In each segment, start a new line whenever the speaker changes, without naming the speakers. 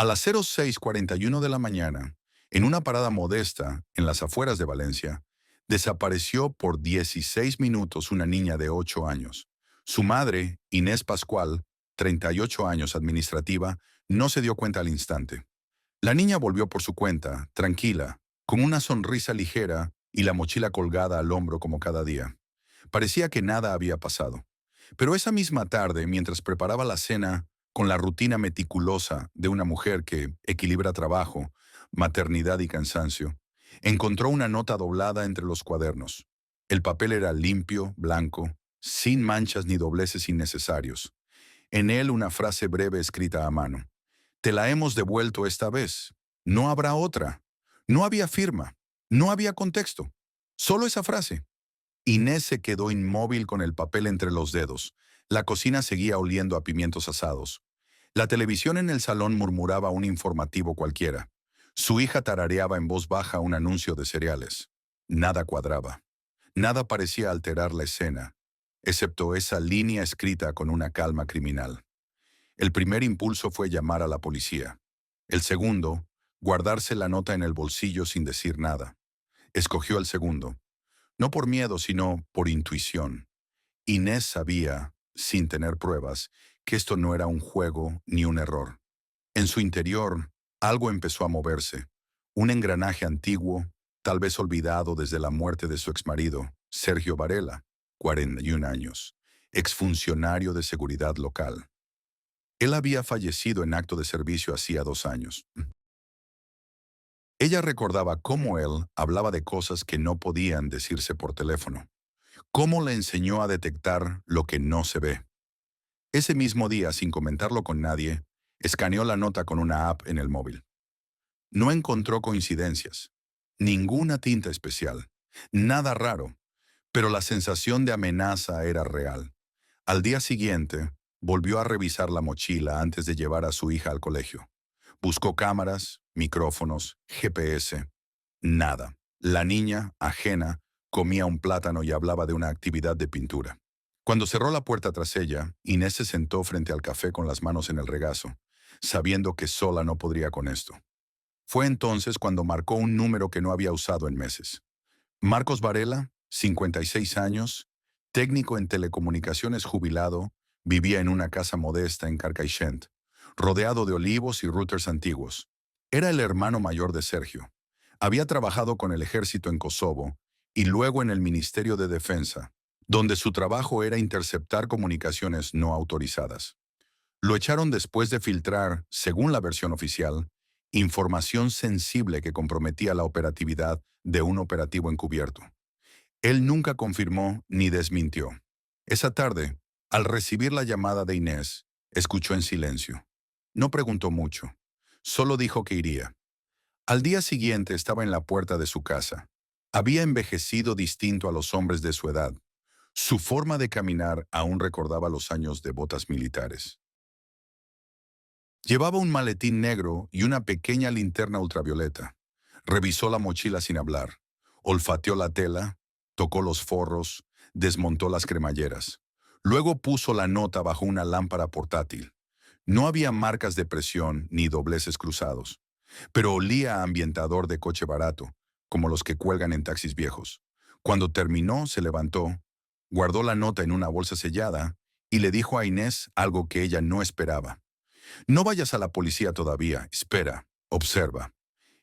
A las 06:41 de la mañana, en una parada modesta en las afueras de Valencia, desapareció por 16 minutos una niña de 8 años. Su madre, Inés Pascual, 38 años administrativa, no se dio cuenta al instante. La niña volvió por su cuenta, tranquila, con una sonrisa ligera y la mochila colgada al hombro como cada día. Parecía que nada había pasado. Pero esa misma tarde, mientras preparaba la cena, con la rutina meticulosa de una mujer que equilibra trabajo, maternidad y cansancio, encontró una nota doblada entre los cuadernos. El papel era limpio, blanco, sin manchas ni dobleces innecesarios. En él una frase breve escrita a mano. Te la hemos devuelto esta vez. No habrá otra. No había firma. No había contexto. Solo esa frase. Inés se quedó inmóvil con el papel entre los dedos. La cocina seguía oliendo a pimientos asados. La televisión en el salón murmuraba un informativo cualquiera. Su hija tarareaba en voz baja un anuncio de cereales. Nada cuadraba. Nada parecía alterar la escena, excepto esa línea escrita con una calma criminal. El primer impulso fue llamar a la policía. El segundo, guardarse la nota en el bolsillo sin decir nada. Escogió el segundo. No por miedo, sino por intuición. Inés sabía, sin tener pruebas, que esto no era un juego ni un error. En su interior, algo empezó a moverse. Un engranaje antiguo, tal vez olvidado desde la muerte de su exmarido, Sergio Varela, 41 años, exfuncionario de seguridad local. Él había fallecido en acto de servicio hacía 2 años. Ella recordaba cómo él hablaba de cosas que no podían decirse por teléfono. Cómo le enseñó a detectar lo que no se ve. Ese mismo día, sin comentarlo con nadie, escaneó la nota con una app en el móvil. No encontró coincidencias, ninguna tinta especial, nada raro, pero la sensación de amenaza era real. Al día siguiente, volvió a revisar la mochila antes de llevar a su hija al colegio. Buscó cámaras, micrófonos, GPS. Nada. La niña, ajena, comía un plátano y hablaba de una actividad de pintura. Cuando cerró la puerta tras ella, Inés se sentó frente al café con las manos en el regazo, sabiendo que sola no podría con esto. Fue entonces cuando marcó un número que no había usado en meses. Marcos Varela, 56 años, técnico en telecomunicaciones jubilado, vivía en una casa modesta en Carcaixent, rodeado de olivos y routers antiguos. Era el hermano mayor de Sergio. Había trabajado con el ejército en Kosovo y luego en el Ministerio de Defensa, donde su trabajo era interceptar comunicaciones no autorizadas. Lo echaron después de filtrar, según la versión oficial, información sensible que comprometía la operatividad de un operativo encubierto. Él nunca confirmó ni desmintió. Esa tarde, al recibir la llamada de Inés, escuchó en silencio. No preguntó mucho, solo dijo que iría. Al día siguiente estaba en la puerta de su casa. Había envejecido distinto a los hombres de su edad. Su forma de caminar aún recordaba los años de botas militares. Llevaba un maletín negro y una pequeña linterna ultravioleta. Revisó la mochila sin hablar. Olfateó la tela, tocó los forros, desmontó las cremalleras. Luego puso la nota bajo una lámpara portátil. No había marcas de presión ni dobleces cruzados, pero olía a ambientador de coche barato, como los que cuelgan en taxis viejos. Cuando terminó, se levantó, guardó la nota en una bolsa sellada y le dijo a Inés algo que ella no esperaba. No vayas a la policía todavía, espera, observa.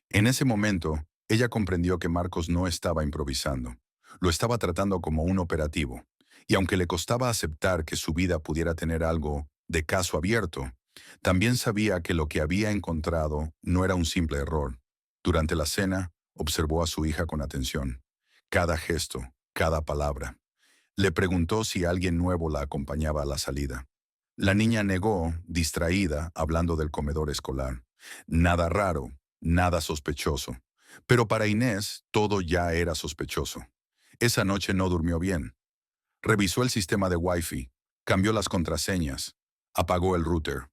En ese momento, ella comprendió que Marcos no estaba improvisando. Lo estaba tratando como un operativo. Y aunque le costaba aceptar que su vida pudiera tener algo de caso abierto, también sabía que lo que había encontrado no era un simple error. Durante la cena, observó a su hija con atención. Cada gesto, cada palabra. Le preguntó si alguien nuevo la acompañaba a la salida. La niña negó, distraída, hablando del comedor escolar. Nada raro, nada sospechoso. Pero para Inés, todo ya era sospechoso. Esa noche no durmió bien. Revisó el sistema de Wi-Fi, cambió las contraseñas, apagó el router.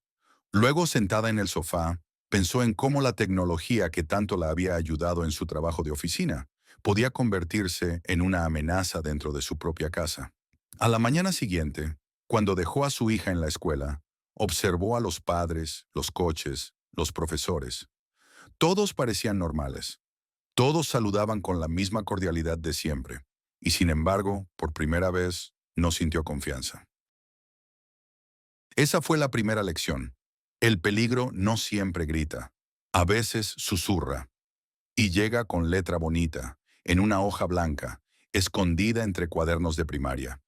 Luego, sentada en el sofá, pensó en cómo la tecnología que tanto la había ayudado en su trabajo de oficina podía convertirse en una amenaza dentro de su propia casa. A la mañana siguiente, cuando dejó a su hija en la escuela, observó a los padres, los coches, los profesores. Todos parecían normales. Todos saludaban con la misma cordialidad de siempre. Y sin embargo, por primera vez, no sintió confianza. Esa fue la primera lección. El peligro no siempre grita. A veces susurra. Y llega con letra bonita, en una hoja blanca, escondida entre cuadernos de primaria.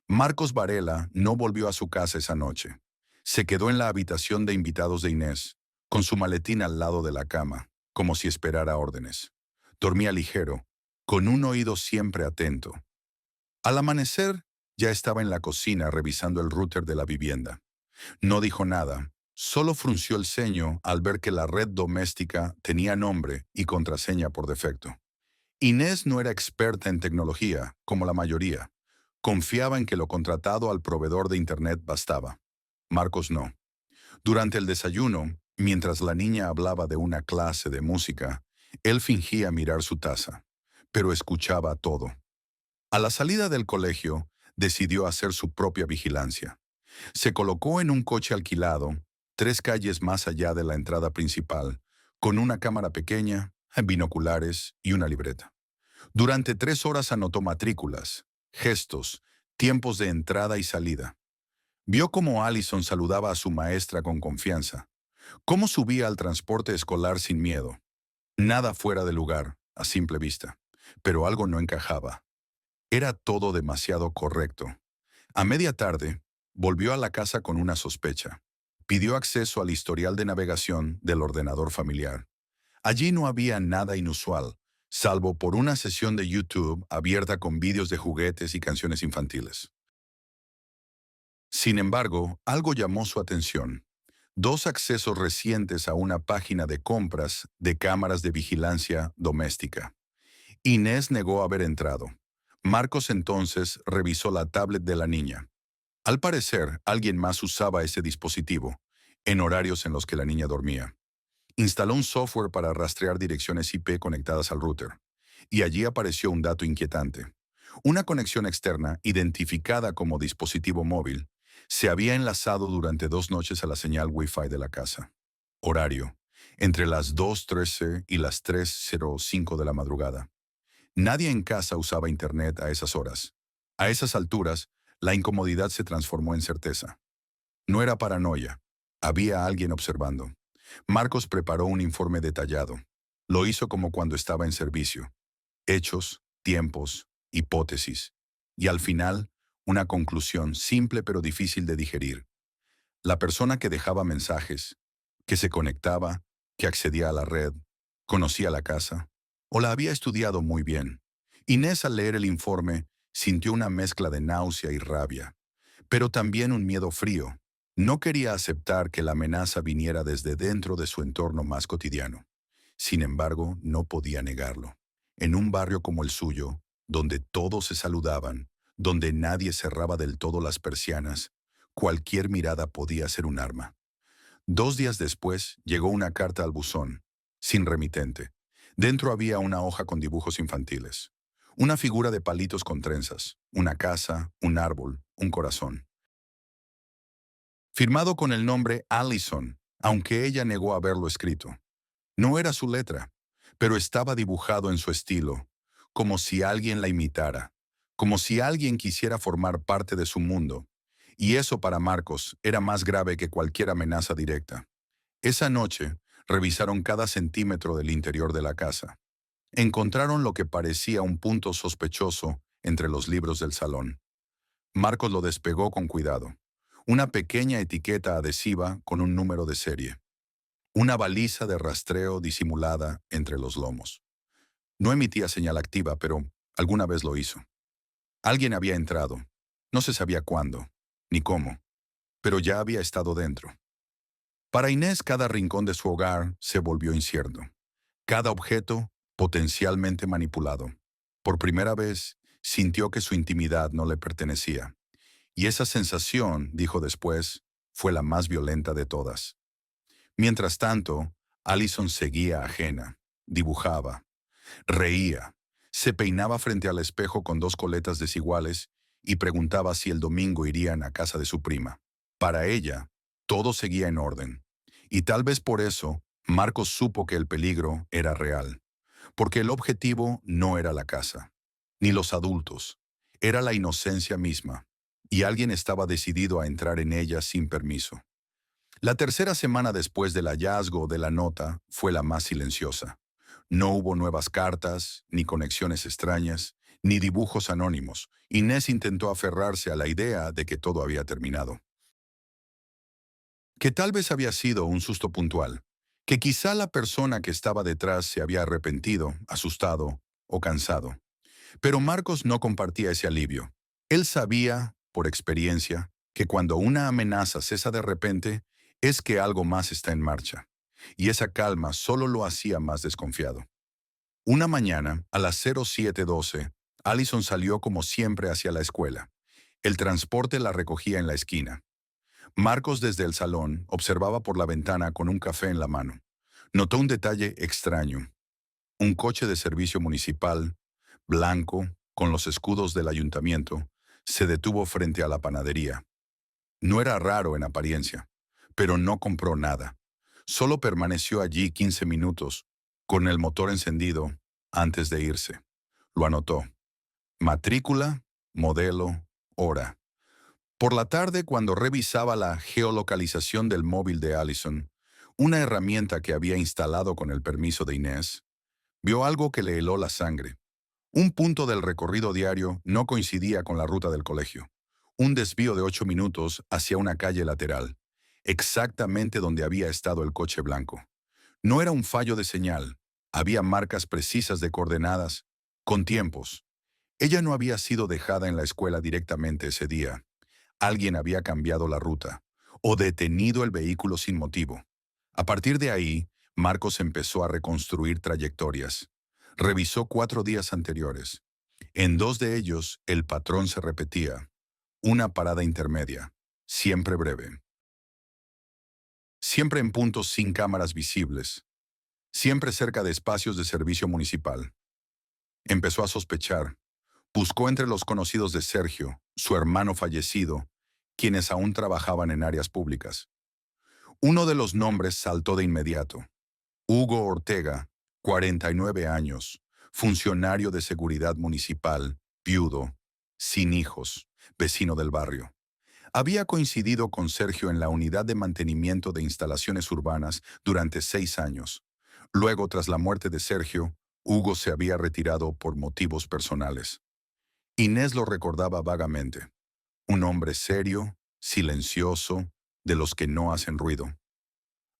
Marcos Varela no volvió a su casa esa noche. Se quedó en la habitación de invitados de Inés, con su maletín al lado de la cama, como si esperara órdenes. Dormía ligero, con un oído siempre atento. Al amanecer, ya estaba en la cocina revisando el router de la vivienda. No dijo nada, solo frunció el ceño al ver que la red doméstica tenía nombre y contraseña por defecto. Inés no era experta en tecnología, como la mayoría. Confiaba en que lo contratado al proveedor de Internet bastaba. Marcos no. Durante el desayuno, mientras la niña hablaba de una clase de música, él fingía mirar su taza, pero escuchaba todo. A la salida del colegio, decidió hacer su propia vigilancia. Se colocó en un coche alquilado, 3 calles más allá de la entrada principal, con una cámara pequeña, binoculares y una libreta. Durante 3 horas anotó matrículas, gestos, tiempos de entrada y salida. Vio cómo Allison saludaba a su maestra con confianza, cómo subía al transporte escolar sin miedo. Nada fuera de lugar, a simple vista, pero algo no encajaba. Era todo demasiado correcto. A media tarde, volvió a la casa con una sospecha. Pidió acceso al historial de navegación del ordenador familiar. Allí no había nada inusual, salvo por una sesión de YouTube abierta con vídeos de juguetes y canciones infantiles. Sin embargo, algo llamó su atención. 2 accesos recientes a una página de compras de cámaras de vigilancia doméstica. Inés negó haber entrado. Marcos entonces revisó la tablet de la niña. Al parecer, alguien más usaba ese dispositivo, en horarios en los que la niña dormía. Instaló un software para rastrear direcciones IP conectadas al router. Y allí apareció un dato inquietante. Una conexión externa, identificada como dispositivo móvil, se había enlazado durante 2 noches a la señal Wi-Fi de la casa. Horario: entre las 2:13 y las 3:05 de la madrugada. Nadie en casa usaba Internet a esas horas. A esas alturas, la incomodidad se transformó en certeza. No era paranoia. Había alguien observando. Marcos preparó un informe detallado. Lo hizo como cuando estaba en servicio. Hechos, tiempos, hipótesis. Y al final, una conclusión simple pero difícil de digerir. La persona que dejaba mensajes, que se conectaba, que accedía a la red, conocía la casa, o la había estudiado muy bien. Inés, al leer el informe, sintió una mezcla de náusea y rabia, pero también un miedo frío. No quería aceptar que la amenaza viniera desde dentro de su entorno más cotidiano. Sin embargo, no podía negarlo. En un barrio como el suyo, donde todos se saludaban, donde nadie cerraba del todo las persianas, cualquier mirada podía ser un arma. 2 días después llegó una carta al buzón, sin remitente. Dentro había una hoja con dibujos infantiles. Una figura de palitos con trenzas, una casa, un árbol, un corazón. Firmado con el nombre Allison, aunque ella negó haberlo escrito. No era su letra, pero estaba dibujado en su estilo, como si alguien la imitara, como si alguien quisiera formar parte de su mundo. Y eso para Marcos era más grave que cualquier amenaza directa. Esa noche, revisaron cada centímetro del interior de la casa. Encontraron lo que parecía un punto sospechoso entre los libros del salón. Marcos lo despegó con cuidado. Una pequeña etiqueta adhesiva con un número de serie. Una baliza de rastreo disimulada entre los lomos. No emitía señal activa, pero alguna vez lo hizo. Alguien había entrado. No se sabía cuándo, ni cómo, pero ya había estado dentro. Para Inés, cada rincón de su hogar se volvió incierto. Cada objeto, potencialmente manipulado. Por primera vez, sintió que su intimidad no le pertenecía. Y esa sensación, dijo después, fue la más violenta de todas. Mientras tanto, Allison seguía ajena, dibujaba, reía, se peinaba frente al espejo con 2 coletas desiguales y preguntaba si el domingo irían a casa de su prima. Para ella, todo seguía en orden. Y tal vez por eso, Marcos supo que el peligro era real, porque el objetivo no era la casa, ni los adultos, era la inocencia misma, y alguien estaba decidido a entrar en ella sin permiso. La tercera semana después del hallazgo de la nota fue la más silenciosa. No hubo nuevas cartas, ni conexiones extrañas, ni dibujos anónimos. Inés intentó aferrarse a la idea de que todo había terminado. Que tal vez había sido un susto puntual, que quizá la persona que estaba detrás se había arrepentido, asustado o cansado. Pero Marcos no compartía ese alivio. Él sabía, por experiencia, que cuando una amenaza cesa de repente, es que algo más está en marcha. Y esa calma solo lo hacía más desconfiado. Una mañana, a las 07:12, Allison salió como siempre hacia la escuela. El transporte la recogía en la esquina. Marcos desde el salón observaba por la ventana con un café en la mano. Notó un detalle extraño. Un coche de servicio municipal, blanco, con los escudos del ayuntamiento, se detuvo frente a la panadería. No era raro en apariencia, pero no compró nada. Solo permaneció allí 15 minutos, con el motor encendido, antes de irse. Lo anotó. Matrícula, modelo, hora. Por la tarde, cuando revisaba la geolocalización del móvil de Allison, una herramienta que había instalado con el permiso de Inés, vio algo que le heló la sangre. Un punto del recorrido diario no coincidía con la ruta del colegio. Un desvío de 8 minutos hacia una calle lateral, exactamente donde había estado el coche blanco. No era un fallo de señal, había marcas precisas de coordenadas, con tiempos. Ella no había sido dejada en la escuela directamente ese día. Alguien había cambiado la ruta o detenido el vehículo sin motivo. A partir de ahí, Marcos empezó a reconstruir trayectorias. Revisó 4 días anteriores. En 2 de ellos, el patrón se repetía. Una parada intermedia, siempre breve. Siempre en puntos sin cámaras visibles. Siempre cerca de espacios de servicio municipal. Empezó a sospechar. Buscó entre los conocidos de Sergio, su hermano fallecido, quienes aún trabajaban en áreas públicas. Uno de los nombres saltó de inmediato. Hugo Ortega, 49 años, funcionario de seguridad municipal, viudo, sin hijos, vecino del barrio. Había coincidido con Sergio en la unidad de mantenimiento de instalaciones urbanas durante 6 años. Luego, tras la muerte de Sergio, Hugo se había retirado por motivos personales. Inés lo recordaba vagamente. Un hombre serio, silencioso, de los que no hacen ruido.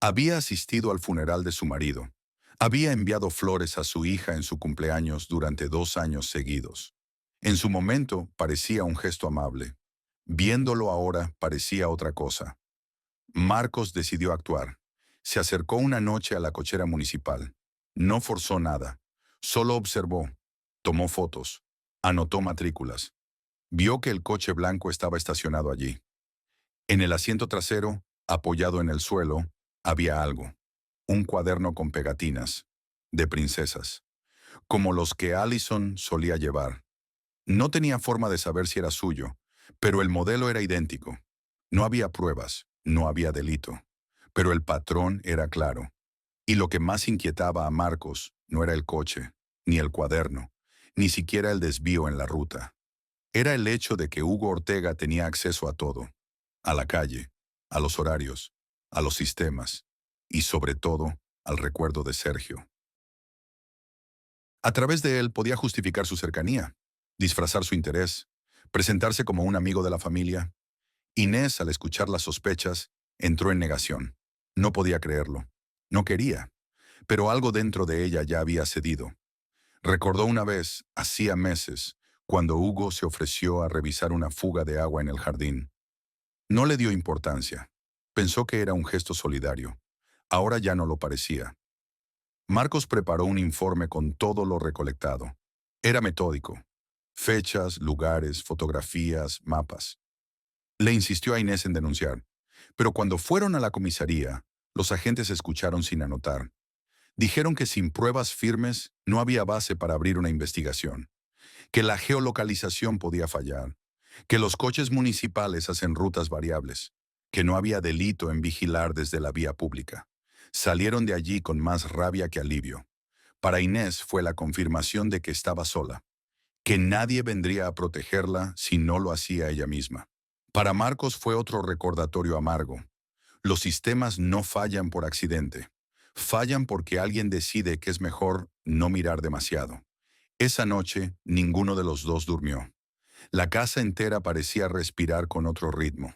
Había asistido al funeral de su marido. Había enviado flores a su hija en su cumpleaños durante 2 años seguidos. En su momento parecía un gesto amable. Viéndolo ahora parecía otra cosa. Marcos decidió actuar. Se acercó una noche a la cochera municipal. No forzó nada. Solo observó. Tomó fotos. Anotó matrículas. Vio que el coche blanco estaba estacionado allí. En el asiento trasero, apoyado en el suelo, había algo. Un cuaderno con pegatinas. De princesas. Como los que Allison solía llevar. No tenía forma de saber si era suyo, pero el modelo era idéntico. No había pruebas, no había delito. Pero el patrón era claro. Y lo que más inquietaba a Marcos no era el coche, ni el cuaderno, ni siquiera el desvío en la ruta. Era el hecho de que Hugo Ortega tenía acceso a todo. A la calle, a los horarios, a los sistemas y sobre todo al recuerdo de Sergio. A través de él podía justificar su cercanía, disfrazar su interés, presentarse como un amigo de la familia. Inés, al escuchar las sospechas, entró en negación. No podía creerlo. No quería. Pero algo dentro de ella ya había cedido. Recordó una vez, hacía meses, cuando Hugo se ofreció a revisar una fuga de agua en el jardín. No le dio importancia. Pensó que era un gesto solidario. Ahora ya no lo parecía. Marcos preparó un informe con todo lo recolectado. Era metódico. Fechas, lugares, fotografías, mapas. Le insistió a Inés en denunciar. Pero cuando fueron a la comisaría, los agentes escucharon sin anotar. Dijeron que sin pruebas firmes no había base para abrir una investigación, que la geolocalización podía fallar, que los coches municipales hacen rutas variables, que no había delito en vigilar desde la vía pública. Salieron de allí con más rabia que alivio. Para Inés fue la confirmación de que estaba sola, que nadie vendría a protegerla si no lo hacía ella misma. Para Marcos fue otro recordatorio amargo. Los sistemas no fallan por accidente. Fallan porque alguien decide que es mejor no mirar demasiado. Esa noche, ninguno de los dos durmió. La casa entera parecía respirar con otro ritmo,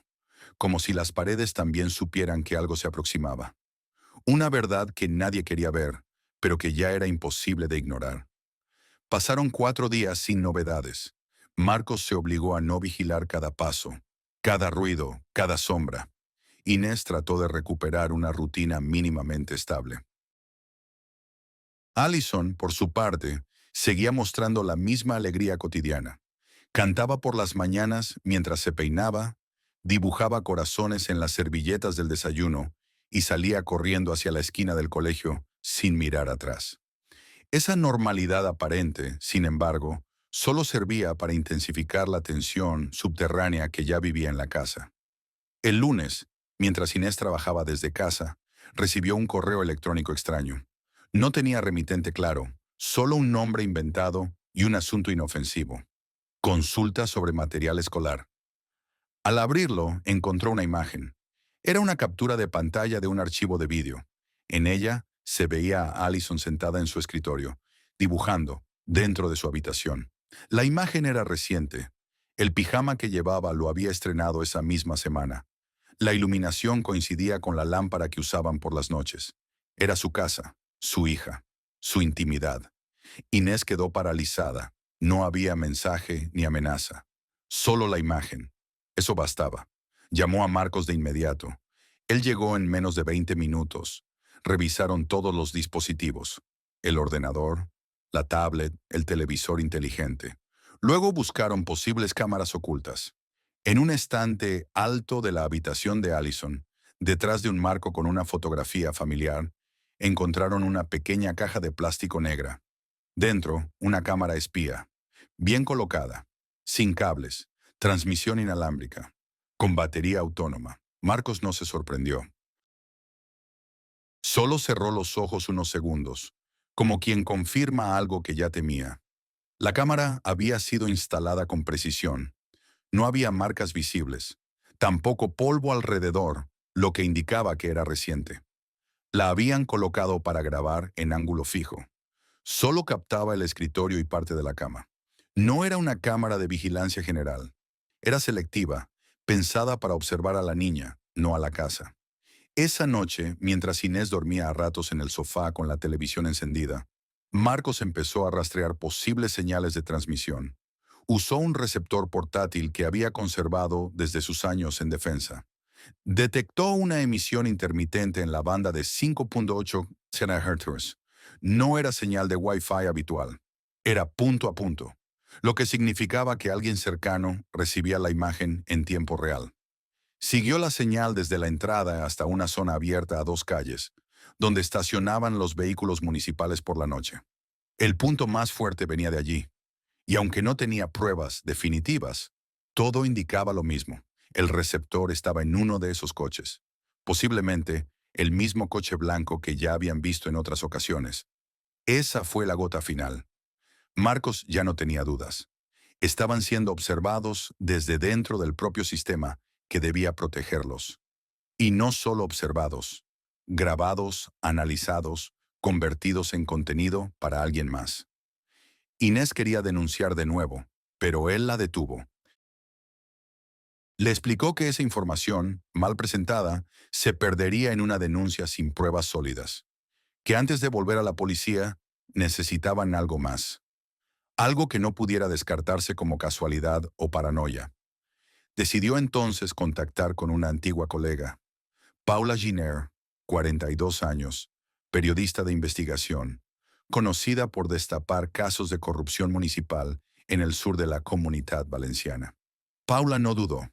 como si las paredes también supieran que algo se aproximaba. Una verdad que nadie quería ver, pero que ya era imposible de ignorar. Pasaron 4 días sin novedades. Marcos se obligó a no vigilar cada paso, cada ruido, cada sombra. Inés trató de recuperar una rutina mínimamente estable. Allison, por su parte, seguía mostrando la misma alegría cotidiana. Cantaba por las mañanas mientras se peinaba, dibujaba corazones en las servilletas del desayuno y salía corriendo hacia la esquina del colegio sin mirar atrás. Esa normalidad aparente, sin embargo, solo servía para intensificar la tensión subterránea que ya vivía en la casa. El lunes, mientras Inés trabajaba desde casa, recibió un correo electrónico extraño. No tenía remitente claro, solo un nombre inventado y un asunto inofensivo. Consulta sobre material escolar. Al abrirlo, encontró una imagen. Era una captura de pantalla de un archivo de vídeo. En ella se veía a Allison sentada en su escritorio, dibujando, dentro de su habitación. La imagen era reciente. El pijama que llevaba lo había estrenado esa misma semana. La iluminación coincidía con la lámpara que usaban por las noches. Era su casa, su hija, su intimidad. Inés quedó paralizada. No había mensaje ni amenaza. Solo la imagen. Eso bastaba. Llamó a Marcos de inmediato. Él llegó en menos de 20 minutos. Revisaron todos los dispositivos. El ordenador, la tablet, el televisor inteligente. Luego buscaron posibles cámaras ocultas. En un estante alto de la habitación de Allison, detrás de un marco con una fotografía familiar, encontraron una pequeña caja de plástico negra. Dentro, una cámara espía, bien colocada, sin cables, transmisión inalámbrica, con batería autónoma. Marcos no se sorprendió. Solo cerró los ojos unos segundos, como quien confirma algo que ya temía. La cámara había sido instalada con precisión. No había marcas visibles, tampoco polvo alrededor, lo que indicaba que era reciente. La habían colocado para grabar en ángulo fijo. Solo captaba el escritorio y parte de la cama. No era una cámara de vigilancia general. Era selectiva, pensada para observar a la niña, no a la casa. Esa noche, mientras Inés dormía a ratos en el sofá con la televisión encendida, Marcos empezó a rastrear posibles señales de transmisión. Usó un receptor portátil que había conservado desde sus años en defensa. Detectó una emisión intermitente en la banda de 5.8 GHz. No era señal de Wi-Fi habitual. Era punto a punto, lo que significaba que alguien cercano recibía la imagen en tiempo real. Siguió la señal desde la entrada hasta una zona abierta a 2 calles, donde estacionaban los vehículos municipales por la noche. El punto más fuerte venía de allí, y aunque no tenía pruebas definitivas, todo indicaba lo mismo. El receptor estaba en uno de esos coches, posiblemente el mismo coche blanco que ya habían visto en otras ocasiones. Esa fue la gota final. Marcos ya no tenía dudas. Estaban siendo observados desde dentro del propio sistema que debía protegerlos. Y no solo observados, grabados, analizados, convertidos en contenido para alguien más. Inés quería denunciar de nuevo, pero él la detuvo. Le explicó que esa información, mal presentada, se perdería en una denuncia sin pruebas sólidas, que antes de volver a la policía necesitaban algo más, algo que no pudiera descartarse como casualidad o paranoia. Decidió entonces contactar con una antigua colega, Paula Giner, 42 años, periodista de investigación, conocida por destapar casos de corrupción municipal en el sur de la Comunidad Valenciana. Paula no dudó.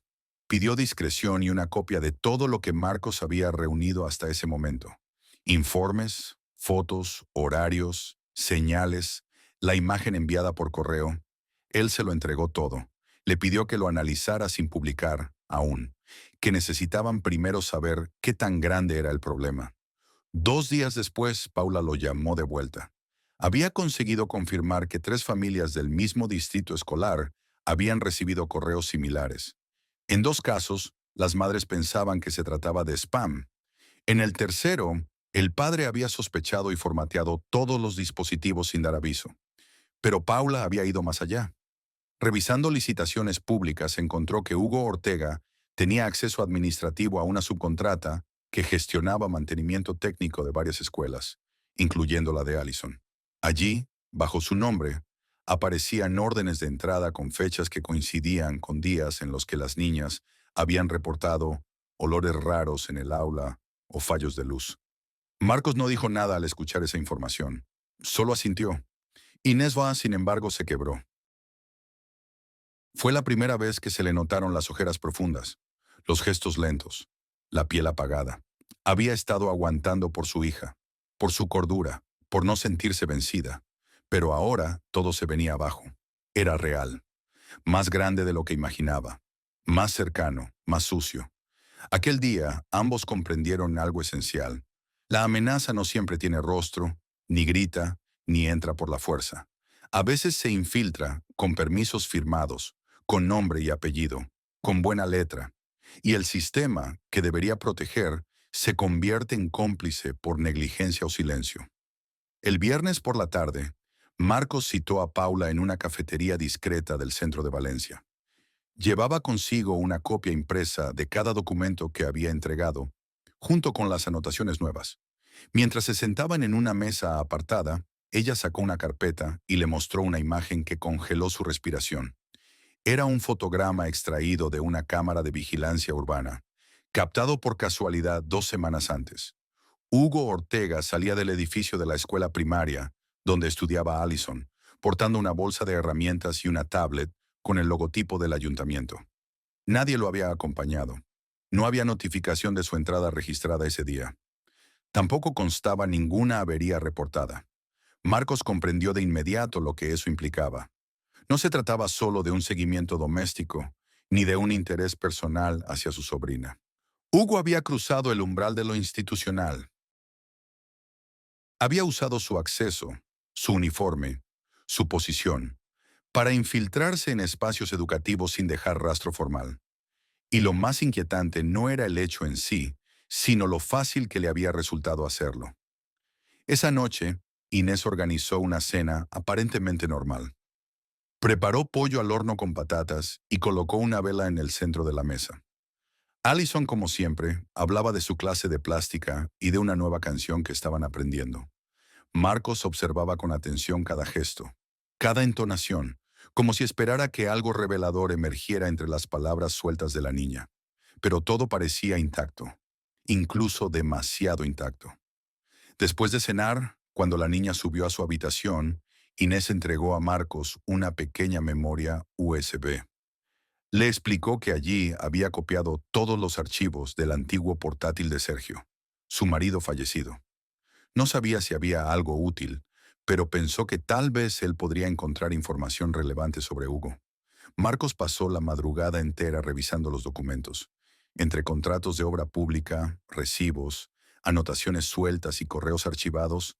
Pidió discreción y una copia de todo lo que Marcos había reunido hasta ese momento. Informes, fotos, horarios, señales, la imagen enviada por correo. Él se lo entregó todo. Le pidió que lo analizara sin publicar, aún, que necesitaban primero saber qué tan grande era el problema. 2 días después, Paula lo llamó de vuelta. Había conseguido confirmar que 3 familias del mismo distrito escolar habían recibido correos similares. En 2 casos, las madres pensaban que se trataba de spam. En el tercero, el padre había sospechado y formateado todos los dispositivos sin dar aviso. Pero Paula había ido más allá. Revisando licitaciones públicas, encontró que Hugo Ortega tenía acceso administrativo a una subcontrata que gestionaba mantenimiento técnico de varias escuelas, incluyendo la de Allison. Allí, bajo su nombre, aparecían órdenes de entrada con fechas que coincidían con días en los que las niñas habían reportado olores raros en el aula o fallos de luz. Marcos no dijo nada al escuchar esa información, solo asintió. Inés Va, sin embargo, se quebró. Fue la primera vez que se le notaron las ojeras profundas, los gestos lentos, la piel apagada. Había estado aguantando por su hija, por su cordura, por no sentirse vencida. Pero ahora todo se venía abajo. Era real, más grande de lo que imaginaba, más cercano, más sucio. Aquel día ambos comprendieron algo esencial. La amenaza no siempre tiene rostro, ni grita, ni entra por la fuerza. A veces se infiltra con permisos firmados, con nombre y apellido, con buena letra. Y el sistema, que debería proteger, se convierte en cómplice por negligencia o silencio. El viernes por la tarde, Marcos citó a Paula en una cafetería discreta del centro de Valencia. Llevaba consigo una copia impresa de cada documento que había entregado, junto con las anotaciones nuevas. Mientras se sentaban en una mesa apartada, ella sacó una carpeta y le mostró una imagen que congeló su respiración. Era un fotograma extraído de una cámara de vigilancia urbana, captado por casualidad 2 semanas antes. Hugo Ortega salía del edificio de la escuela primaria, donde estudiaba Allison, portando una bolsa de herramientas y una tablet con el logotipo del ayuntamiento. Nadie lo había acompañado. No había notificación de su entrada registrada ese día. Tampoco constaba ninguna avería reportada. Marcos comprendió de inmediato lo que eso implicaba. No se trataba solo de un seguimiento doméstico, ni de un interés personal hacia su sobrina. Hugo había cruzado el umbral de lo institucional. Había usado su acceso, su uniforme, su posición, para infiltrarse en espacios educativos sin dejar rastro formal. Y lo más inquietante no era el hecho en sí, sino lo fácil que le había resultado hacerlo. Esa noche, Inés organizó una cena aparentemente normal. Preparó pollo al horno con patatas y colocó una vela en el centro de la mesa. Allison, como siempre, hablaba de su clase de plástica y de una nueva canción que estaban aprendiendo. Marcos observaba con atención cada gesto, cada entonación, como si esperara que algo revelador emergiera entre las palabras sueltas de la niña. Pero todo parecía intacto, incluso demasiado intacto. Después de cenar, cuando la niña subió a su habitación, Inés entregó a Marcos una pequeña memoria USB. Le explicó que allí había copiado todos los archivos del antiguo portátil de Sergio, su marido fallecido. No sabía si había algo útil, pero pensó que tal vez él podría encontrar información relevante sobre Hugo. Marcos pasó la madrugada entera revisando los documentos. Entre contratos de obra pública, recibos, anotaciones sueltas y correos archivados,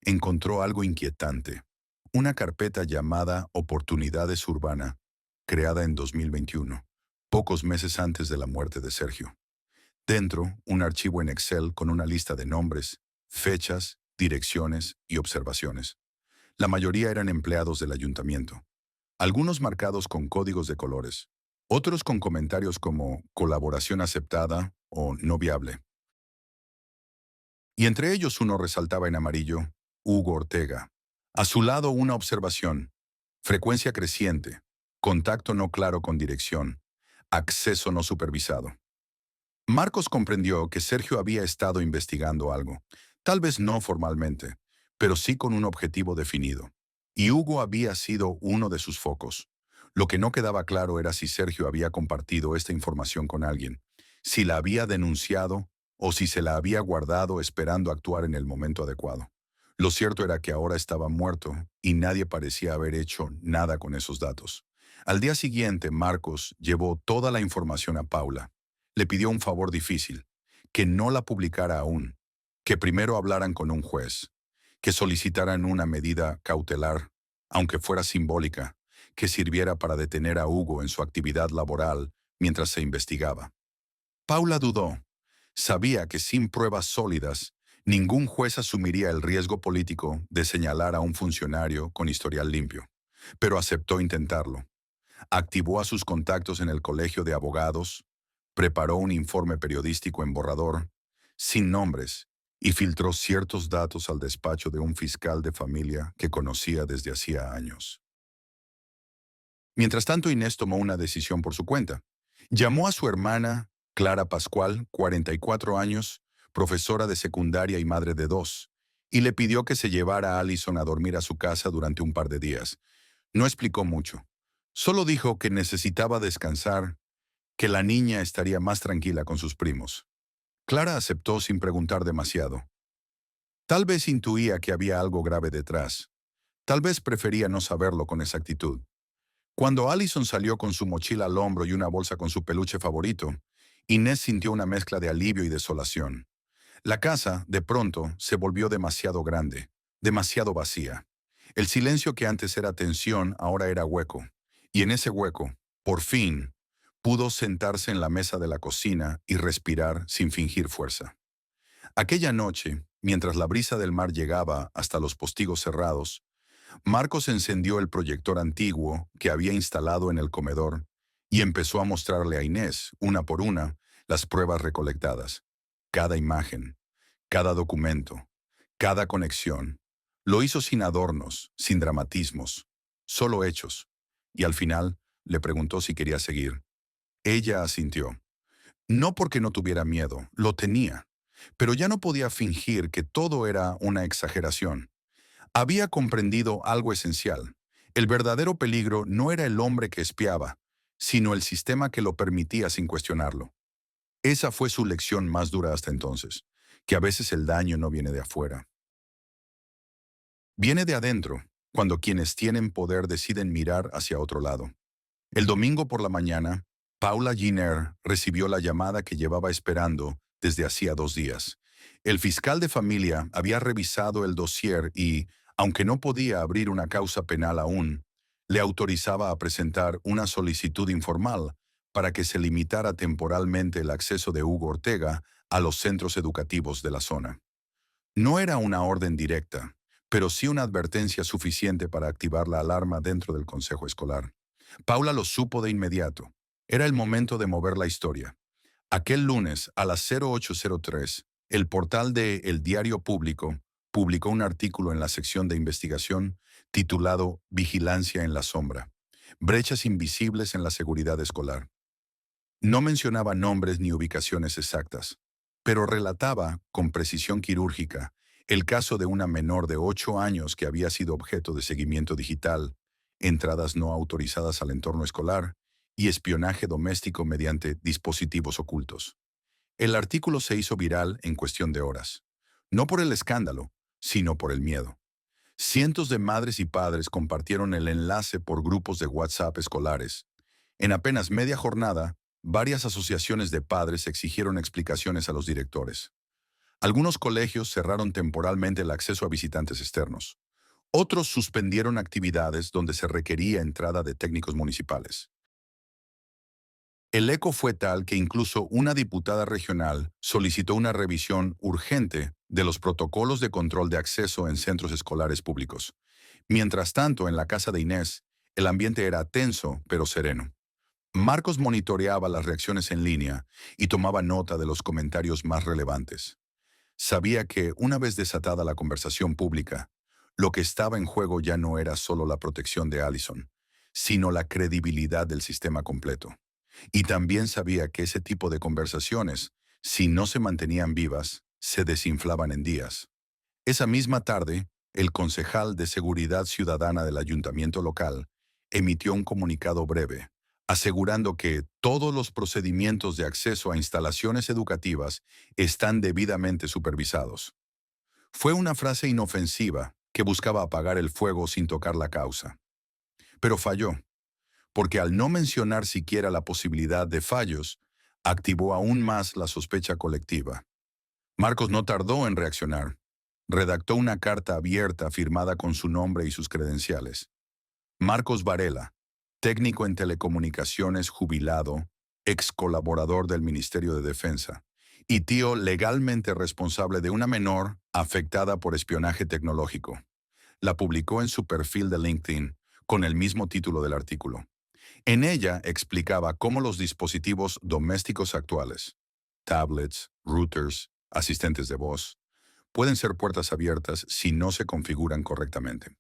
encontró algo inquietante. Una carpeta llamada Oportunidades Urbana, creada en 2021, pocos meses antes de la muerte de Sergio. Dentro, un archivo en Excel con una lista de nombres, fechas, direcciones y observaciones. La mayoría eran empleados del ayuntamiento, algunos marcados con códigos de colores, otros con comentarios como colaboración aceptada o no viable. Y entre ellos uno resaltaba en amarillo, Hugo Ortega. A su lado una observación, frecuencia creciente, contacto no claro con dirección, acceso no supervisado. Marcos comprendió que Sergio había estado investigando algo, tal vez no formalmente, pero sí con un objetivo definido. Y Hugo había sido uno de sus focos. Lo que no quedaba claro era si Sergio había compartido esta información con alguien, si la había denunciado o si se la había guardado esperando actuar en el momento adecuado. Lo cierto era que ahora estaba muerto y nadie parecía haber hecho nada con esos datos. Al día siguiente, Marcos llevó toda la información a Paula. Le pidió un favor difícil, que no la publicara aún, que primero hablaran con un juez, que solicitaran una medida cautelar, aunque fuera simbólica, que sirviera para detener a Hugo en su actividad laboral mientras se investigaba. Paula dudó. Sabía que sin pruebas sólidas, ningún juez asumiría el riesgo político de señalar a un funcionario con historial limpio, pero aceptó intentarlo. Activó a sus contactos en el Colegio de Abogados, preparó un informe periodístico en borrador, sin nombres, y filtró ciertos datos al despacho de un fiscal de familia que conocía desde hacía años. Mientras tanto, Inés tomó una decisión por su cuenta. Llamó a su hermana, Clara Pascual, 44 años, profesora de secundaria y madre de dos, y le pidió que se llevara a Allison a dormir a su casa durante un par de días. No explicó mucho. Solo dijo que necesitaba descansar, que la niña estaría más tranquila con sus primos. Clara aceptó sin preguntar demasiado. Tal vez intuía que había algo grave detrás. Tal vez prefería no saberlo con exactitud. Cuando Allison salió con su mochila al hombro y una bolsa con su peluche favorito, Inés sintió una mezcla de alivio y desolación. La casa, de pronto, se volvió demasiado grande, demasiado vacía. El silencio que antes era tensión ahora era hueco. Y en ese hueco, por fin, pudo sentarse en la mesa de la cocina y respirar sin fingir fuerza. Aquella noche, mientras la brisa del mar llegaba hasta los postigos cerrados, Marcos encendió el proyector antiguo que había instalado en el comedor y empezó a mostrarle a Inés, una por una, las pruebas recolectadas. Cada imagen, cada documento, cada conexión. Lo hizo sin adornos, sin dramatismos, solo hechos. Y al final le preguntó si quería seguir. Ella asintió. No porque no tuviera miedo, lo tenía, pero ya no podía fingir que todo era una exageración. Había comprendido algo esencial. El verdadero peligro no era el hombre que espiaba, sino el sistema que lo permitía sin cuestionarlo. Esa fue su lección más dura hasta entonces, que a veces el daño no viene de afuera. Viene de adentro, cuando quienes tienen poder deciden mirar hacia otro lado. El domingo por la mañana, Paula Giner recibió la llamada que llevaba esperando desde hacía 2 días. El fiscal de familia había revisado el dossier y, aunque no podía abrir una causa penal aún, le autorizaba a presentar una solicitud informal para que se limitara temporalmente el acceso de Hugo Ortega a los centros educativos de la zona. No era una orden directa, pero sí una advertencia suficiente para activar la alarma dentro del consejo escolar. Paula lo supo de inmediato. Era el momento de mover la historia. Aquel lunes, a las 0803, el portal de El Diario Público publicó un artículo en la sección de investigación titulado Vigilancia en la sombra. Brechas invisibles en la seguridad escolar. No mencionaba nombres ni ubicaciones exactas, pero relataba, con precisión quirúrgica, el caso de una menor de 8 años que había sido objeto de seguimiento digital, entradas no autorizadas al entorno escolar y espionaje doméstico mediante dispositivos ocultos. El artículo se hizo viral en cuestión de horas, no por el escándalo, sino por el miedo. Cientos de madres y padres compartieron el enlace por grupos de WhatsApp escolares. En apenas media jornada, varias asociaciones de padres exigieron explicaciones a los directores. Algunos colegios cerraron temporalmente el acceso a visitantes externos. Otros suspendieron actividades donde se requería entrada de técnicos municipales. El eco fue tal que incluso una diputada regional solicitó una revisión urgente de los protocolos de control de acceso en centros escolares públicos. Mientras tanto, en la casa de Inés, el ambiente era tenso pero sereno. Marcos monitoreaba las reacciones en línea y tomaba nota de los comentarios más relevantes. Sabía que, una vez desatada la conversación pública, lo que estaba en juego ya no era solo la protección de Allison, sino la credibilidad del sistema completo. Y también sabía que ese tipo de conversaciones, si no se mantenían vivas, se desinflaban en días. Esa misma tarde, el concejal de Seguridad Ciudadana del ayuntamiento local emitió un comunicado breve, asegurando que todos los procedimientos de acceso a instalaciones educativas están debidamente supervisados. Fue una frase inofensiva que buscaba apagar el fuego sin tocar la causa. Pero falló, porque al no mencionar siquiera la posibilidad de fallos, activó aún más la sospecha colectiva. Marcos no tardó en reaccionar. Redactó una carta abierta firmada con su nombre y sus credenciales. Marcos Varela, técnico en telecomunicaciones jubilado, ex colaborador del Ministerio de Defensa, y tío legalmente responsable de una menor afectada por espionaje tecnológico. La publicó en su perfil de LinkedIn con el mismo título del artículo. En ella explicaba cómo los dispositivos domésticos actuales, tablets, routers, asistentes de voz, pueden ser puertas abiertas si no se configuran correctamente.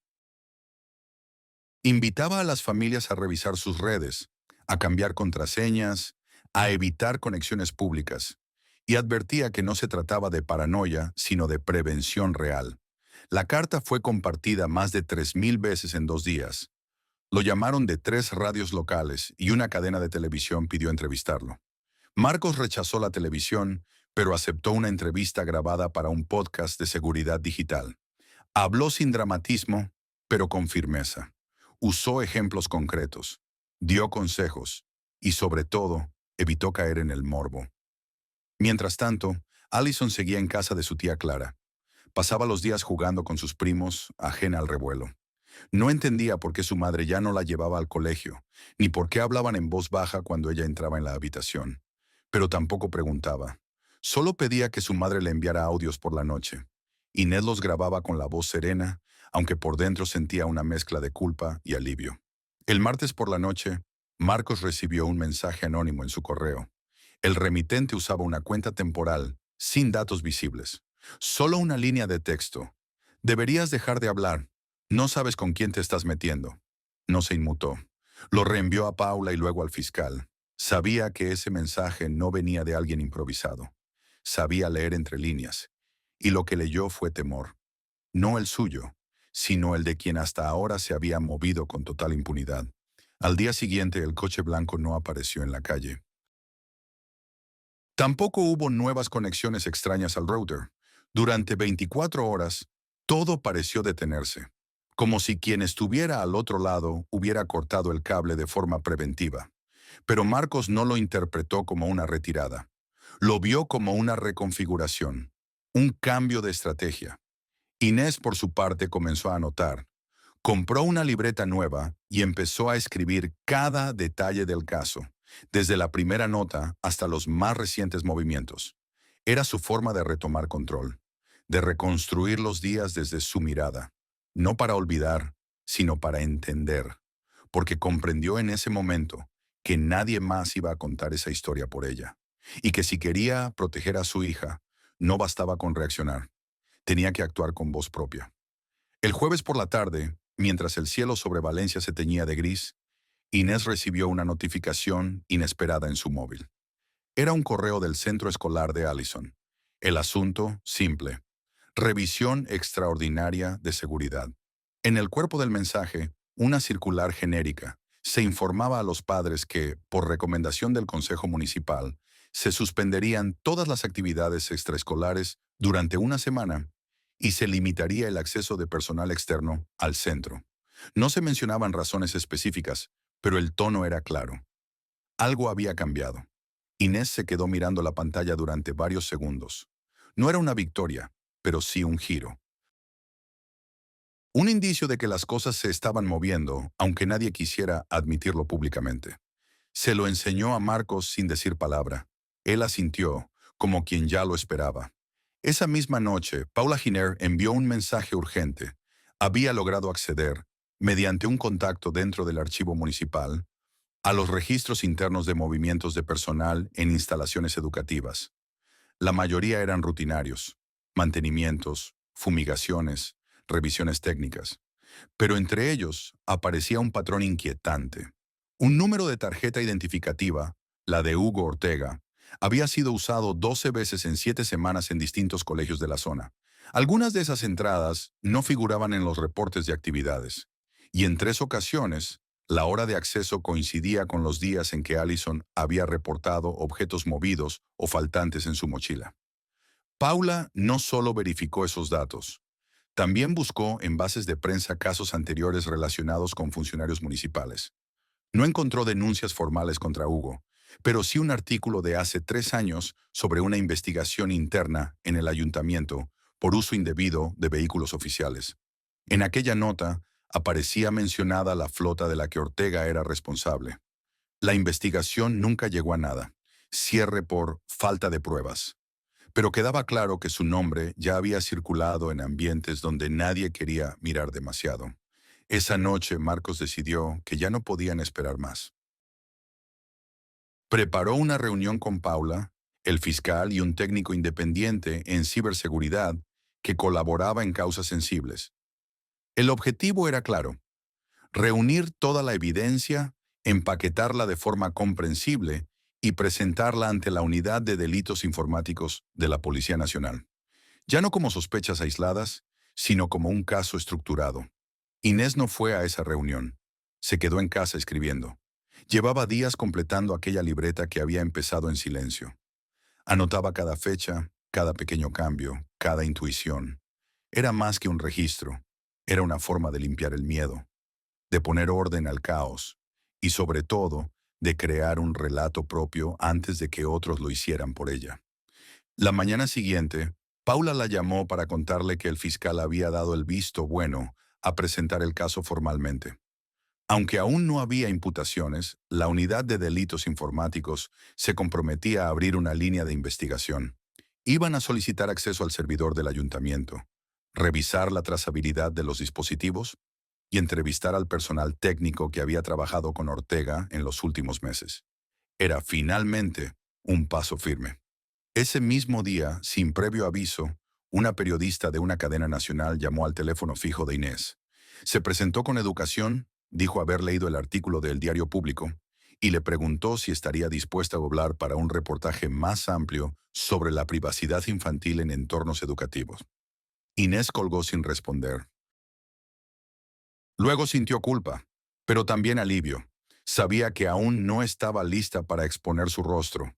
Invitaba a las familias a revisar sus redes, a cambiar contraseñas, a evitar conexiones públicas, y advertía que no se trataba de paranoia, sino de prevención real. La carta fue compartida más de 3,000 veces en 2 días. Lo llamaron de 3 radios locales y una cadena de televisión pidió entrevistarlo. Marcos rechazó la televisión, pero aceptó una entrevista grabada para un podcast de seguridad digital. Habló sin dramatismo, pero con firmeza. Usó ejemplos concretos, dio consejos y, sobre todo, evitó caer en el morbo. Mientras tanto, Allison seguía en casa de su tía Clara. Pasaba los días jugando con sus primos, ajena al revuelo. No entendía por qué su madre ya no la llevaba al colegio, ni por qué hablaban en voz baja cuando ella entraba en la habitación. Pero tampoco preguntaba. Solo pedía que su madre le enviara audios por la noche. Inés los grababa con la voz serena, aunque por dentro sentía una mezcla de culpa y alivio. El martes por la noche, Marcos recibió un mensaje anónimo en su correo. El remitente usaba una cuenta temporal, sin datos visibles. Solo una línea de texto. Deberías dejar de hablar. No sabes con quién te estás metiendo. No se inmutó. Lo reenvió a Paula y luego al fiscal. Sabía que ese mensaje no venía de alguien improvisado. Sabía leer entre líneas. Y lo que leyó fue temor. No el suyo, sino el de quien hasta ahora se había movido con total impunidad. Al día siguiente el coche blanco no apareció en la calle. Tampoco hubo nuevas conexiones extrañas al router. Durante 24 horas, todo pareció detenerse, como si quien estuviera al otro lado hubiera cortado el cable de forma preventiva. Pero Marcos no lo interpretó como una retirada. Lo vio como una reconfiguración, un cambio de estrategia. Inés, por su parte, comenzó a anotar. Compró una libreta nueva y empezó a escribir cada detalle del caso, desde la primera nota hasta los más recientes movimientos. Era su forma de retomar control, de reconstruir los días desde su mirada, no para olvidar, sino para entender, porque comprendió en ese momento que nadie más iba a contar esa historia por ella, y que si quería proteger a su hija, no bastaba con reaccionar, tenía que actuar con voz propia. El jueves por la tarde, mientras el cielo sobre Valencia se teñía de gris, Inés recibió una notificación inesperada en su móvil. Era un correo del centro escolar de Allison. El asunto, simple. Revisión extraordinaria de seguridad. En el cuerpo del mensaje, una circular genérica, se informaba a los padres que, por recomendación del Consejo Municipal, se suspenderían todas las actividades extraescolares durante una semana y se limitaría el acceso de personal externo al centro. No se mencionaban razones específicas, pero el tono era claro. Algo había cambiado. Inés se quedó mirando la pantalla durante varios segundos. No era una victoria, pero sí un giro. Un indicio de que las cosas se estaban moviendo, aunque nadie quisiera admitirlo públicamente. Se lo enseñó a Marcos sin decir palabra. Él asintió, como quien ya lo esperaba. Esa misma noche, Paula Giner envió un mensaje urgente. Había logrado acceder, mediante un contacto dentro del archivo municipal, a los registros internos de movimientos de personal en instalaciones educativas. La mayoría eran rutinarios, mantenimientos, fumigaciones, revisiones técnicas. Pero entre ellos aparecía un patrón inquietante. Un número de tarjeta identificativa, la de Hugo Ortega, había sido usado 12 veces en 7 semanas en distintos colegios de la zona. Algunas de esas entradas no figuraban en los reportes de actividades, y en 3 ocasiones, la hora de acceso coincidía con los días en que Allison había reportado objetos movidos o faltantes en su mochila. Paula no solo verificó esos datos, también buscó en bases de prensa casos anteriores relacionados con funcionarios municipales. No encontró denuncias formales contra Hugo, pero sí un artículo de hace 3 años sobre una investigación interna en el ayuntamiento por uso indebido de vehículos oficiales. En aquella nota aparecía mencionada la flota de la que Ortega era responsable. La investigación nunca llegó a nada. Cierre por falta de pruebas. Pero quedaba claro que su nombre ya había circulado en ambientes donde nadie quería mirar demasiado. Esa noche Marcos decidió que ya no podían esperar más. Preparó una reunión con Paula, el fiscal y un técnico independiente en ciberseguridad que colaboraba en causas sensibles. El objetivo era claro: reunir toda la evidencia, empaquetarla de forma comprensible y presentarla ante la Unidad de Delitos Informáticos de la Policía Nacional. Ya no como sospechas aisladas, sino como un caso estructurado. Inés no fue a esa reunión. Se quedó en casa escribiendo. Llevaba días completando aquella libreta que había empezado en silencio. Anotaba cada fecha, cada pequeño cambio, cada intuición. Era más que un registro. Era una forma de limpiar el miedo, de poner orden al caos y, sobre todo, de crear un relato propio antes de que otros lo hicieran por ella. La mañana siguiente, Paula la llamó para contarle que el fiscal había dado el visto bueno a presentar el caso formalmente. Aunque aún no había imputaciones, la Unidad de Delitos Informáticos se comprometía a abrir una línea de investigación. Iban a solicitar acceso al servidor del ayuntamiento, revisar la trazabilidad de los dispositivos y entrevistar al personal técnico que había trabajado con Ortega en los últimos meses. Era finalmente un paso firme. Ese mismo día, sin previo aviso, una periodista de una cadena nacional llamó al teléfono fijo de Inés. Se presentó con educación, dijo haber leído el artículo del Diario Público y le preguntó si estaría dispuesta a hablar para un reportaje más amplio sobre la privacidad infantil en entornos educativos. Inés colgó sin responder. Luego sintió culpa, pero también alivio. Sabía que aún no estaba lista para exponer su rostro.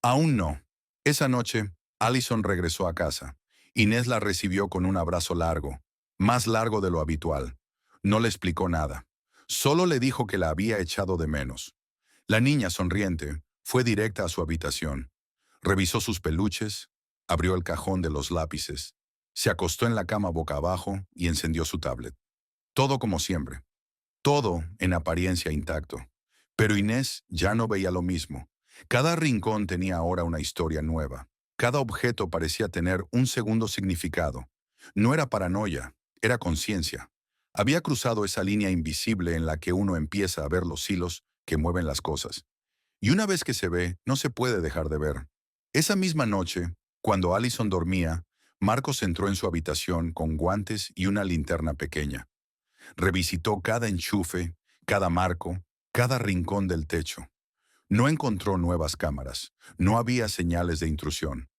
Aún no. Esa noche, Allison regresó a casa. Inés la recibió con un abrazo largo, más largo de lo habitual. No le explicó nada. Solo le dijo que la había echado de menos. La niña, sonriente, fue directa a su habitación. Revisó sus peluches, abrió el cajón de los lápices, se acostó en la cama boca abajo y encendió su tablet. Todo como siempre. Todo en apariencia intacto. Pero Inés ya no veía lo mismo. Cada rincón tenía ahora una historia nueva. Cada objeto parecía tener un segundo significado. No era paranoia, era conciencia. Había cruzado esa línea invisible en la que uno empieza a ver los hilos que mueven las cosas. Y una vez que se ve, no se puede dejar de ver. Esa misma noche, cuando Allison dormía, Marcos entró en su habitación con guantes y una linterna pequeña. Revisitó cada enchufe, cada marco, cada rincón del techo. No encontró nuevas cámaras, no había señales de intrusión.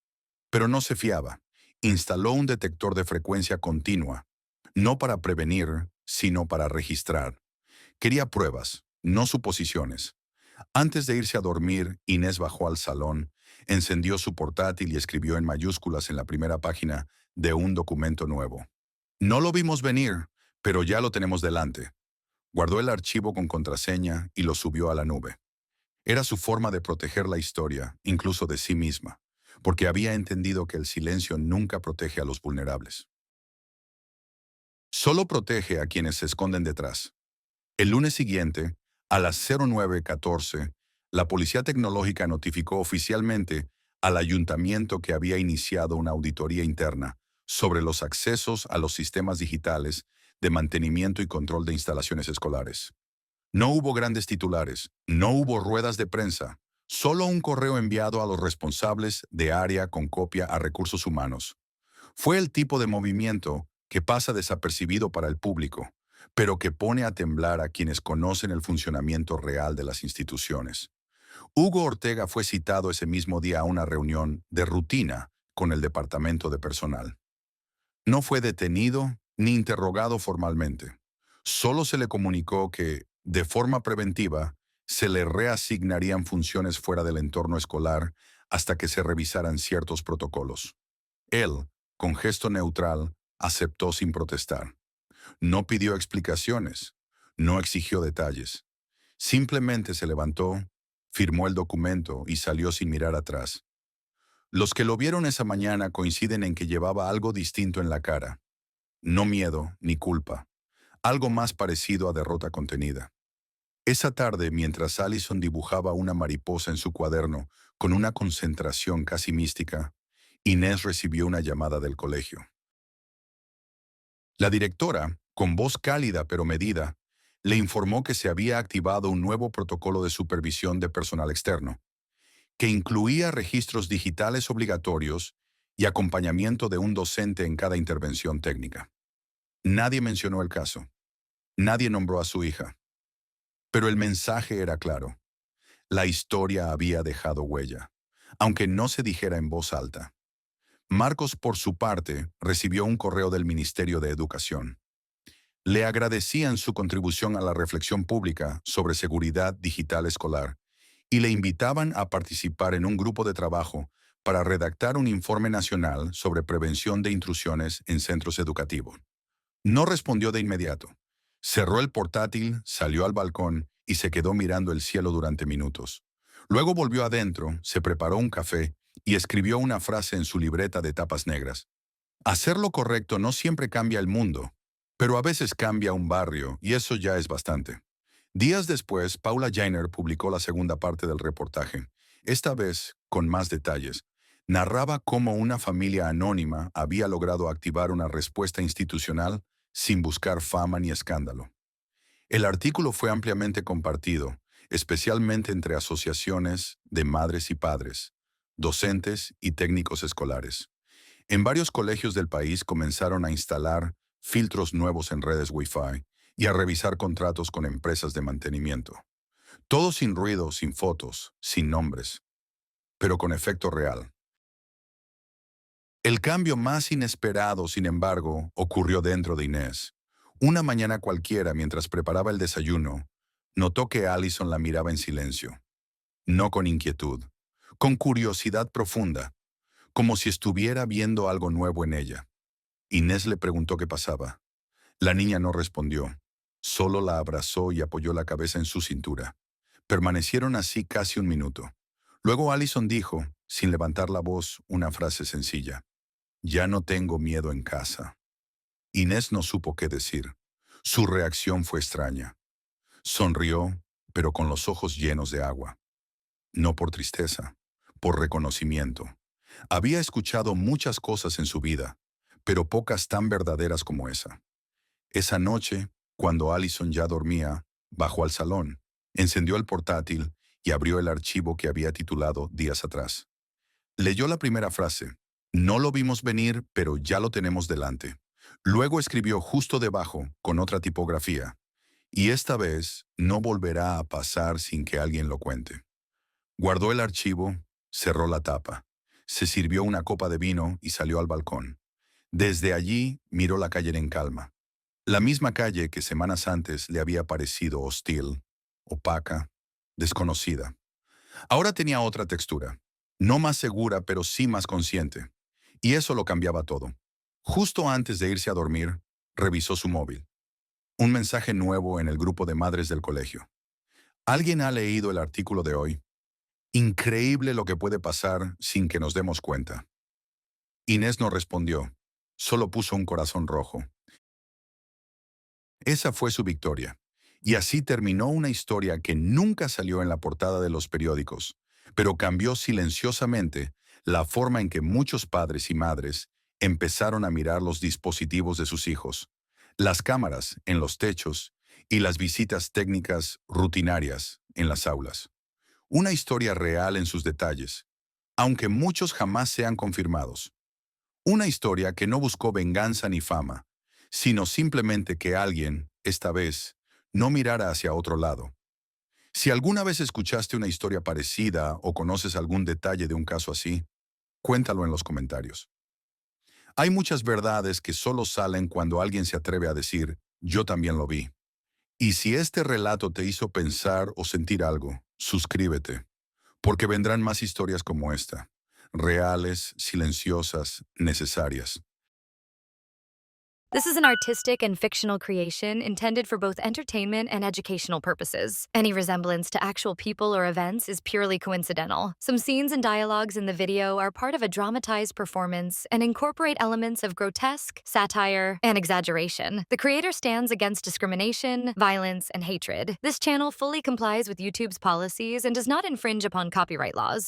Pero no se fiaba. Instaló un detector de frecuencia continua, no para prevenir, sino para registrar. Quería pruebas, no suposiciones. Antes de irse a dormir, Inés bajó al salón, encendió su portátil y escribió en mayúsculas en la primera página de un documento nuevo. No lo vimos venir, pero ya lo tenemos delante. Guardó el archivo con contraseña y lo subió a la nube. Era su forma de proteger la historia, incluso de sí misma, porque había entendido que el silencio nunca protege a los vulnerables. Solo protege a quienes se esconden detrás. El lunes siguiente, a las 09:14, la Policía Tecnológica notificó oficialmente al ayuntamiento que había iniciado una auditoría interna sobre los accesos a los sistemas digitales de mantenimiento y control de instalaciones escolares. No hubo grandes titulares, no hubo ruedas de prensa, solo un correo enviado a los responsables de área con copia a recursos humanos. Fue el tipo de movimiento que pasa desapercibido para el público, pero que pone a temblar a quienes conocen el funcionamiento real de las instituciones. Hugo Ortega fue citado ese mismo día a una reunión de rutina con el departamento de personal. No fue detenido ni interrogado formalmente. Solo se le comunicó que, de forma preventiva, se le reasignarían funciones fuera del entorno escolar hasta que se revisaran ciertos protocolos. Él, con gesto neutral, aceptó sin protestar. No pidió explicaciones, no exigió detalles. Simplemente se levantó, firmó el documento y salió sin mirar atrás. Los que lo vieron esa mañana coinciden en que llevaba algo distinto en la cara. No miedo ni culpa, algo más parecido a derrota contenida. Esa tarde, mientras Allison dibujaba una mariposa en su cuaderno con una concentración casi mística, Inés recibió una llamada del colegio. La directora, con voz cálida pero medida, le informó que se había activado un nuevo protocolo de supervisión de personal externo, que incluía registros digitales obligatorios y acompañamiento de un docente en cada intervención técnica. Nadie mencionó el caso. Nadie nombró a su hija. Pero el mensaje era claro. La historia había dejado huella, aunque no se dijera en voz alta. Marcos, por su parte, recibió un correo del Ministerio de Educación. Le agradecían su contribución a la reflexión pública sobre seguridad digital escolar y le invitaban a participar en un grupo de trabajo para redactar un informe nacional sobre prevención de intrusiones en centros educativos. No respondió de inmediato. Cerró el portátil, salió al balcón y se quedó mirando el cielo durante minutos. Luego volvió adentro, se preparó un café y escribió una frase en su libreta de tapas negras. Hacer lo correcto no siempre cambia el mundo, pero a veces cambia un barrio y eso ya es bastante. Días después, Paula Jainer publicó la segunda parte del reportaje, esta vez con más detalles. Narraba cómo una familia anónima había logrado activar una respuesta institucional sin buscar fama ni escándalo. El artículo fue ampliamente compartido, especialmente entre asociaciones de madres y padres, docentes y técnicos escolares. En varios colegios del país comenzaron a instalar filtros nuevos en redes Wi-Fi y a revisar contratos con empresas de mantenimiento. Todo sin ruido, sin fotos, sin nombres, pero con efecto real. El cambio más inesperado, sin embargo, ocurrió dentro de Inés. Una mañana cualquiera, mientras preparaba el desayuno, notó que Allison la miraba en silencio, no con inquietud, con curiosidad profunda, como si estuviera viendo algo nuevo en ella. Inés le preguntó qué pasaba. La niña no respondió, solo la abrazó y apoyó la cabeza en su cintura. Permanecieron así casi un minuto. Luego Allison dijo, sin levantar la voz, una frase sencilla. Ya no tengo miedo en casa. Inés no supo qué decir. Su reacción fue extraña. Sonrió, pero con los ojos llenos de agua. No por tristeza, por reconocimiento. Había escuchado muchas cosas en su vida, pero pocas tan verdaderas como esa. Esa noche, cuando Allison ya dormía, bajó al salón, encendió el portátil y abrió el archivo que había titulado días atrás. Leyó la primera frase. No lo vimos venir, pero ya lo tenemos delante. Luego escribió justo debajo, con otra tipografía. Y esta vez no volverá a pasar sin que alguien lo cuente. Guardó el archivo, cerró la tapa, se sirvió una copa de vino y salió al balcón. Desde allí miró la calle en calma. La misma calle que semanas antes le había parecido hostil, opaca, desconocida. Ahora tenía otra textura. No más segura, pero sí más consciente. Y eso lo cambiaba todo. Justo antes de irse a dormir, revisó su móvil. Un mensaje nuevo en el grupo de madres del colegio. ¿Alguien ha leído el artículo de hoy? Increíble lo que puede pasar sin que nos demos cuenta. Inés no respondió, solo puso un corazón rojo. Esa fue su victoria. Y así terminó una historia que nunca salió en la portada de los periódicos, pero cambió silenciosamente la forma en que muchos padres y madres empezaron a mirar los dispositivos de sus hijos, las cámaras en los techos y las visitas técnicas rutinarias en las aulas. Una historia real en sus detalles, aunque muchos jamás sean confirmados. Una historia que no buscó venganza ni fama, sino simplemente que alguien, esta vez, no mirara hacia otro lado. Si alguna vez escuchaste una historia parecida o conoces algún detalle de un caso así, cuéntalo en los comentarios. Hay muchas verdades que solo salen cuando alguien se atreve a decir, yo también lo vi. Y si este relato te hizo pensar o sentir algo, suscríbete, porque vendrán más historias como esta, reales, silenciosas, necesarias.
This is an artistic and fictional creation intended for both entertainment and educational purposes. Any resemblance to actual people or events is purely coincidental. Some scenes and dialogues in the video are part of a dramatized performance and incorporate elements of grotesque, satire, and exaggeration. The creator stands against discrimination, violence, and hatred. This channel fully complies with YouTube's policies and does not infringe upon copyright laws.